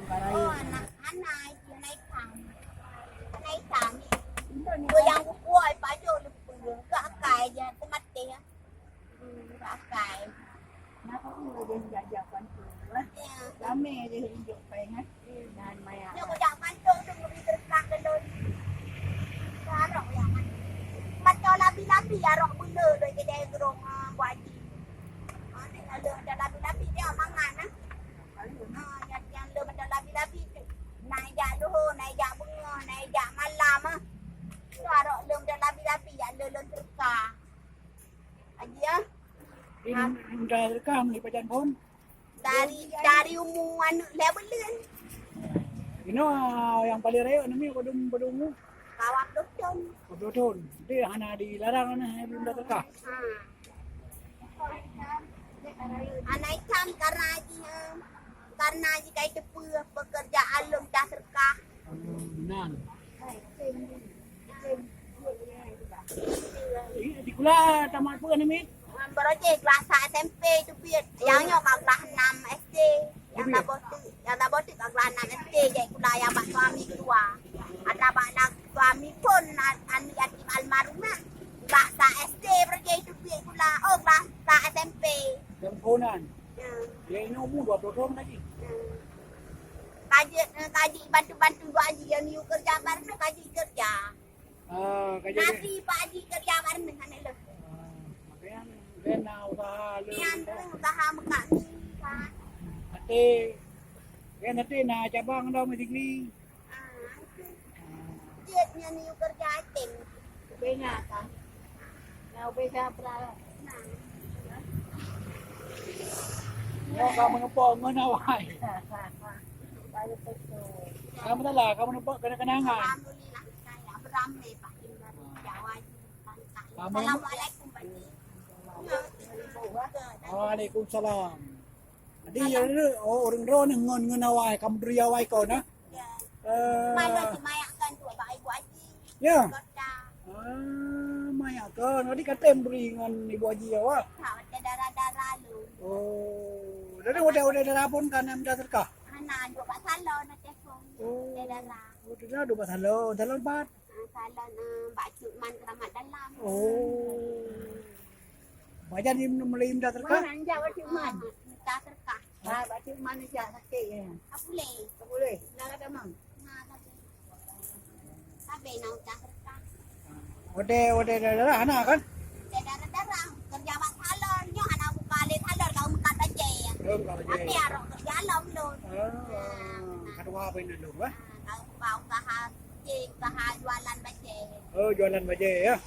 Oh, naik tang. Naik tang. Tôi yang kuai pajo lu ka kai ja ku mati ya. Ka kai. Nó có người đi dạo dạo quanh trường á, đó mẹ đi hiện dụng phèn á, đàn mày à. Yo ko jak manto tu ngi terkak doi. Sarok ya man. Manto labi-labi ya rok bulu doi ke dai grong waji. Ni ada labi-labi dia mangan ah. Yang lu manto labi-labi tu. Naik jak luhu, naik jak bunga, naik jak malam ah. Sarok lu manto labi-labi ya lu terkak. Aji ah. Ini dah rekam ni pajan pun. Dari umuan level lun. Ini yang paling raya ni kodum Kawak dokton. Betul. Dia hana dilarang ni belum dah tekah. Anak ikan karena aji kai tepu pekerjaan lum dah serkah. Benar. Di kula tamat pun ni mi. Projek kelas SMP tu biar yang nyok kelas 6 SD. Yang dah botik kelas 6 SD jadi kula yang bak suami kedua. Ada bak suami pun anu yatim almarhumah. Kelas SD projek tu biar kula. Oh kelas SMP. Temponan. Dia ini umur 20 tahun lagi. Kaji bantu-bantu Pak Haji yang new kerja bareng kaji kerja. Kerja. Nanti Pak Haji kerja bareng dengan elok. Makanya dia nak usaha lu. Yang usaha mekak ni. Nanti nak cabang dah mesti degree. Dia new kerja ating. Banyak kan. Now bisa berapa? Mau kamu ngepong mana wai? Kamu dah lah, kamu nampak kenangan. Alhamdulillah saya beramai Pak Indra Jawa. Assalamualaikum Pak Haji. Waalaikumsalam. Jadi orang ron ngon awai, kamu beri awai kau na? Mana dimayakkan tu Pak Ibu Haji. Ya. Kota. Maya kan, tadi katem beri dengan Ibu Haji awak. Tak ada darah-darah lu. Oh, jadi udah darapun kan yang dah terkah. Anak duk kat salon nak telefon. Ada darah. Udah dua salon bat. Salon Mbak Cuk Man Keramat Dalam. Oh. Bajan ni melim dah terkah. Mana anja Pak Cik Man? Tak terkah. Pak Cik Man ni sakit ya. Tak boleh. Tak boleh. Nak ada mang. Nah, tapi nak tak terkah. Udah darah anak kan? Ada darah-darah. Kerja mak salon. Nyo anak buka alit salon kau buka baje. Tapi arok kerja alam lu. Kedua apa ini dulu ah? Kau buka usaha usaha jualan baje. Oh, jualan baje ya.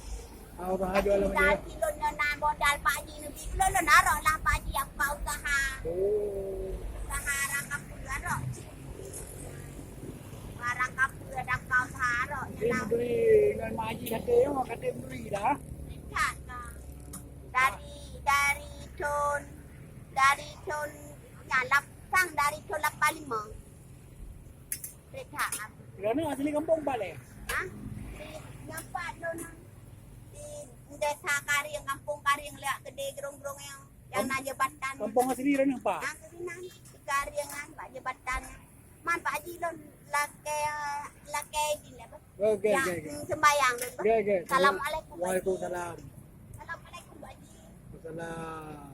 Kau usaha jualan baje. Dah kilo nan modal Pak Haji ni kilo lo narok lah Pak Haji yang buka usaha. Oh. Usaha rangkap arok. Rangkap ada kau usaha arok. Dia beri dengan maji kata yang kata beri dah. Tak lah. Dari ton lapang dari ton 85. Retak apa? Kerana asli kampung balik. Ha? Nampak dona di desa Karing, kampung Karing lihat kedai gerong-gerong yang nak jabatan. Kampung asli mana pak? Yang kerinan di Karingan Pak jabatan. Man Pak Haji lon laki di apa? Okey. Yang sembayang tu. Okey. Assalamualaikum. Waalaikumsalam. Assalamualaikum Pak Haji. Waalaikumsalam.